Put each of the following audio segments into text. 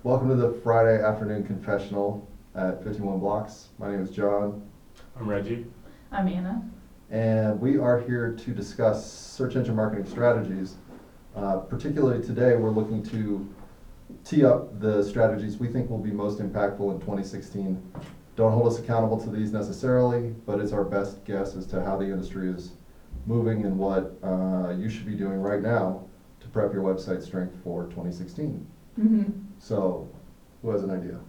Welcome to the Friday Afternoon Confessional at 51 Blocks. My name is John, I'm Reggie. I'm Anna. and we are here to discuss search engine marketing strategies. Particularly today, we're looking to tee up the strategies we think will be most impactful in 2016. Don't hold us accountable to these necessarily, but it's our best guess as to how the industry is moving and what you should be doing right now to prep your website strength for 2016. Mm-hmm. So, who has an idea?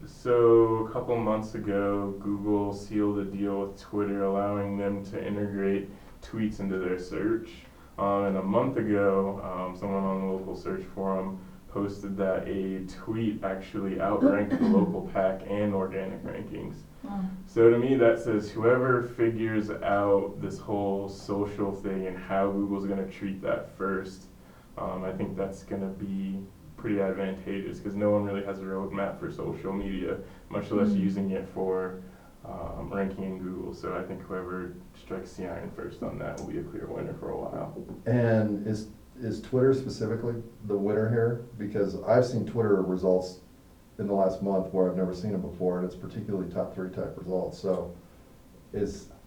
So a couple months ago, Google sealed a deal with Twitter, allowing them to integrate tweets into their search. And a month ago, someone on the local search forum posted that a tweet actually outranked the local pack and organic rankings. Wow. So to me, that says whoever figures out this whole social thing and how Google's going to treat that first, I think that's going to be pretty advantageous because no one really has a roadmap for social media, much less using it for ranking in Google. So I think whoever strikes the iron first on that will be a clear winner for a while. And is Twitter specifically the winner here? Because I've seen Twitter results in the last month where I've never seen them before, and it's particularly top 3 type results. So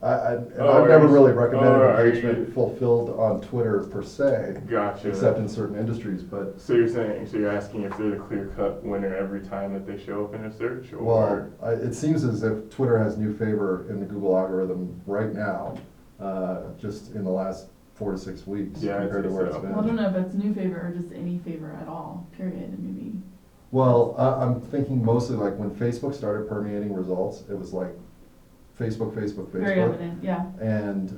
I've never really recommended engagement fulfilled on Twitter per se, Gotcha. except in certain industries. But So you're asking if they're the clear-cut winner every time that they show up in a search, or? it seems as if Twitter has new favor in the Google algorithm right now, just in the last 4 to 6 weeks Yeah, I'd compared to say where it's so. been. Well, I don't know if it's new favor or just any favor at all, period, maybe. Well, I'm thinking mostly like when Facebook started permeating results, it was like Facebook. Very evident, yeah. And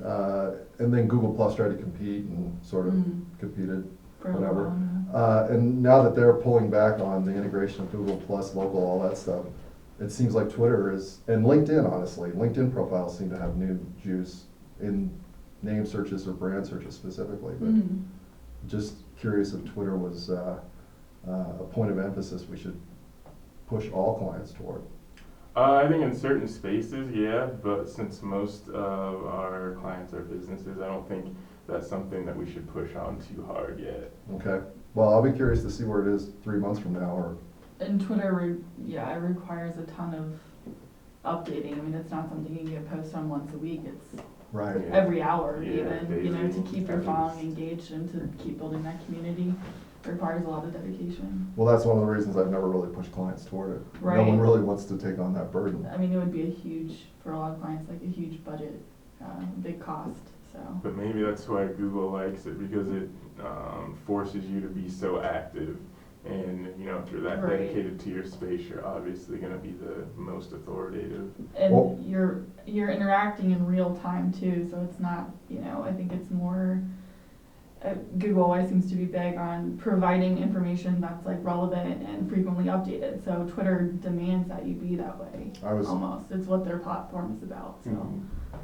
then Google Plus tried to compete and sort of competed, For a whatever. while, And now that they're pulling back on the integration of Google Plus, local, all that stuff, it seems like Twitter is, and LinkedIn, honestly, LinkedIn profiles seem to have new juice in name searches or brand searches specifically. But just curious if Twitter was a point of emphasis we should push all clients toward. I think in certain spaces, yeah, but since most of our clients are businesses, I don't think that's something that we should push on too hard yet. Okay. Well, I'll be curious to see where it is 3 months from now. Or And Twitter, it requires a ton of updating. I mean, it's not something you can post on once a week. It's right. Yeah. every hour Yeah, even, to keep your daily. following engaged and to keep building that community requires a lot of dedication. Well, that's one of the reasons I've never really pushed clients toward it. No Right. one really wants to take on that burden. I mean, it would be for a lot of clients, like a huge budget, big cost, so. But maybe that's why Google likes it, because it forces you to be so active. And, if you're that Right. dedicated to your space, you're obviously going to be the most authoritative. And Well- you're interacting in real time too, so it's not, I think it's more, Google always seems to be big on providing information that's like relevant and frequently updated, so Twitter demands that you be that way, I was almost. It's what their platform is about, so.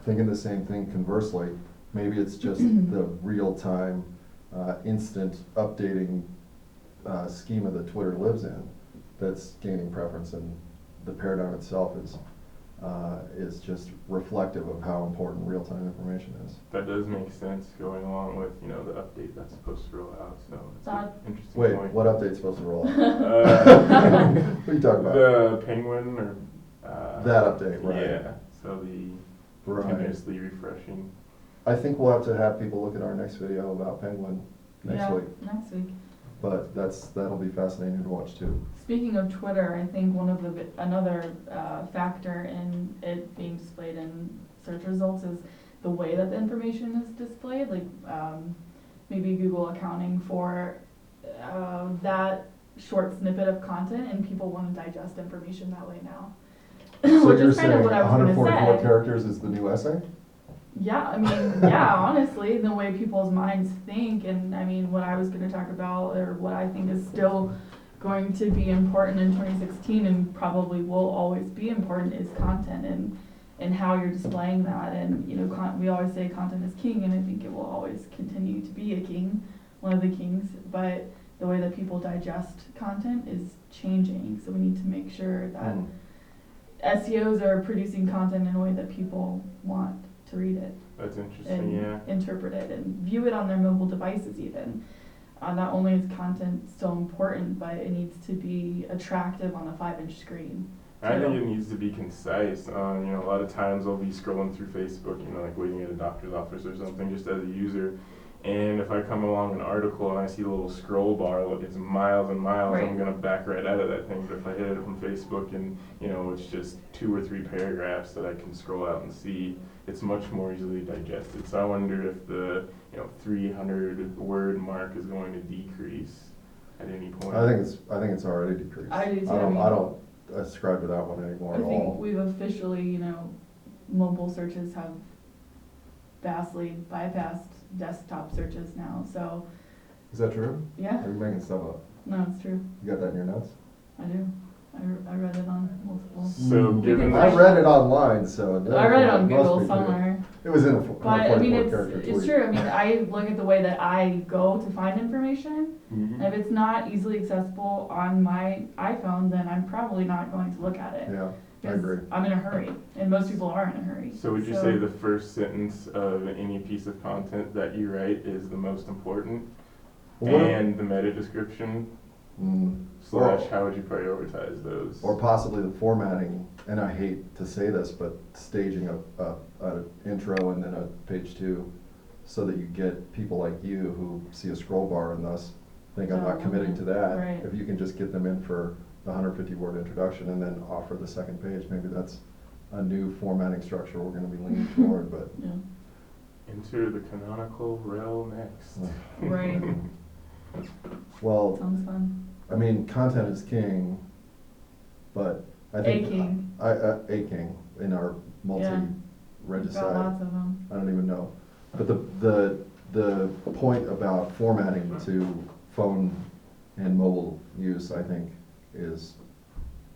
thinking the same thing conversely. Maybe it's just the real-time, instant updating schema that Twitter lives in that's gaining preference, and the paradigm itself is just reflective of how important real-time information is. That does make sense, going along with, the update that's supposed to roll out. So it's an interesting Wait, point. what update's supposed to roll out? Uh, What are you talking about? The Penguin, or That update, right. Yeah. So the Right. continuously refreshing. I think we'll have to have people look at our next video about Penguin next week, Next week. but that'll be fascinating to watch too. Speaking of Twitter, I think another factor in it being displayed in search results is the way that the information is displayed. Like maybe Google accounting for that short snippet of content, and people want to digest information that way now. So Which you're is kind saying of what I was going to 144 say. characters is the new essay? Yeah, I mean, yeah, honestly, the way people's minds think, and I mean, what I was going to talk about, or what I think is still going to be important in 2016 and probably will always be important, is content and how you're displaying that. And, we always say content is king, and I think it will always continue to be a king, one of the kings, but the way that people digest content is changing, so we need to make sure that SEOs are producing content in a way that people want to read it That's interesting, and yeah. interpret it and view it on their mobile devices even. not only is content still important, but it needs to be attractive on the 5-inch screen. I think it needs to be concise. You know, a lot of times I'll be scrolling through Facebook, you know, like waiting at a doctor's office or something, just as a user. And if I come along an article and I see a little scroll bar, it's miles and miles, Right. I'm gonna back right out of that thing. But if I hit it from Facebook and, you know, it's just 2 or 3 paragraphs that I can scroll out and see, it's much more easily digested. So I wonder if the, you know, 300 word mark is going to decrease at any point. I think it's already decreased. I do too. I don't ascribe to that one anymore I at think all. we've officially, you know, mobile searches have vastly bypassed desktop searches now, so, Is that true? yeah, Are you making stuff up? no, it's true, You got that in your notes? I do. I read it on multiple. So given I find- read it online, so. I read it on must Google be true. somewhere, It was in a but I mean, 44 character it's tweet. true, I mean, I look at the way that I go to find information, Mhm. and if it's not easily accessible on my iPhone, then I'm probably not going to look at it. Yeah, I 'Cause agree. I'm in a hurry, and most people are in a hurry. So would you say the first sentence of any piece of content that you write is the most important? Well, what if- And the meta description Mm, / how would you prioritize those? Or possibly the formatting, and I hate to say this, but staging a intro and then a page 2, so that you get people like you who see a scroll bar and thus think I'm not Oh, committing to that. right. If you can just get them in for the 150 word introduction and then offer the second page, maybe that's a new formatting structure we're gonna be leaning toward, but. Yeah, Enter the canonical rel next. right, Well, sounds fun. I mean, content is king, but I think. A king. A king in our Yeah. We've multi-regicide. got lots of them. I don't even know. But the point about formatting to phone and mobile use, I think, is,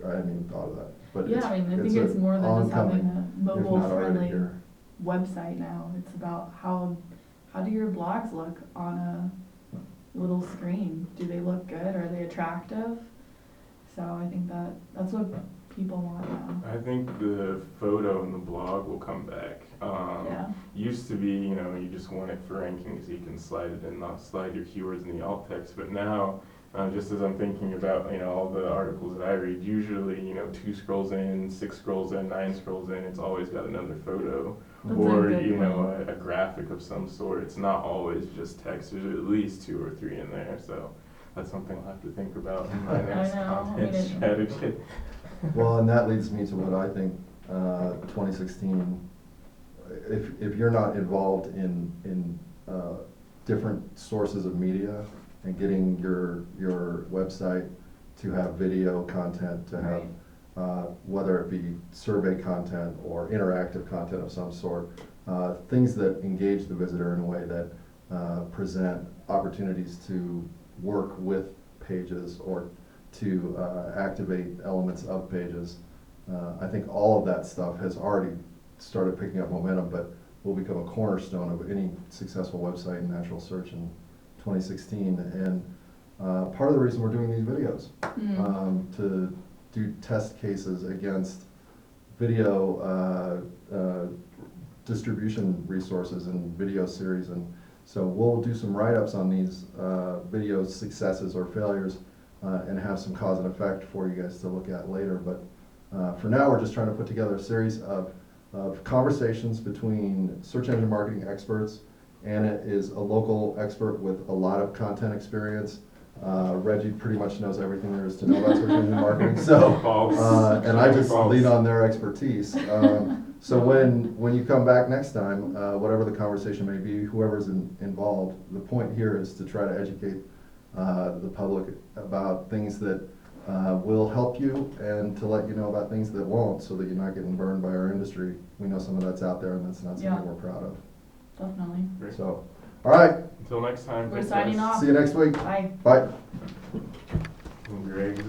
I hadn't even thought of that. But Yeah, I mean, I think a it's more than just having oncoming, a if not already mobile-friendly here. website now. It's about how do your blogs look on a little screen? Do they look good? Are they attractive? So I think that's what people want now. I think the photo and the blog will come back. Yeah. Used to be, you know, you just want it for ranking so you can slide it in, not slide your keywords in the alt text. But now, just as I'm thinking about, you know, all the articles that I read, usually, you know, 2 scrolls in, 6 scrolls in, 9 scrolls in, it's always got another photo. That's a Or, good you know, point. a graphic of some sort. It's not always just text. There's at least 2 or 3 in there. So that's something I'll have to think about in my next know. content I mean, strategy. Well, and that leads me to what I think, 2016, if you're not involved in different sources of media and getting your website to have video content, to have, whether it be survey content or interactive content of some sort, things that engage the visitor in a way that present opportunities to work with pages or to activate elements of pages. I think all of that stuff has already started picking up momentum, but will become a cornerstone of any successful website in natural search in 2016. And part of the reason we're doing these videos, to do test cases against video distribution resources and video series. And so we'll do some write-ups on these video successes or failures and have some cause and effect for you guys to look at later. But for now, we're just trying to put together a series of conversations between search engine marketing experts. Anna is a local expert with a lot of content experience. Reggie pretty much knows everything there is to know about search engine marketing. So, False. and I just False. lean on their expertise. So when you come back next time, whatever the conversation may be, whoever's involved, the point here is to try to educate the public about things that will help you and to let you know about things that won't, so that you're not getting burned by our industry. We know some of that's out there and that's not something Yeah. we're proud of. Definitely. Great. So, all right, Until next time. We're thanks, signing guys. off. see you next week. Bye. Bye. Greg.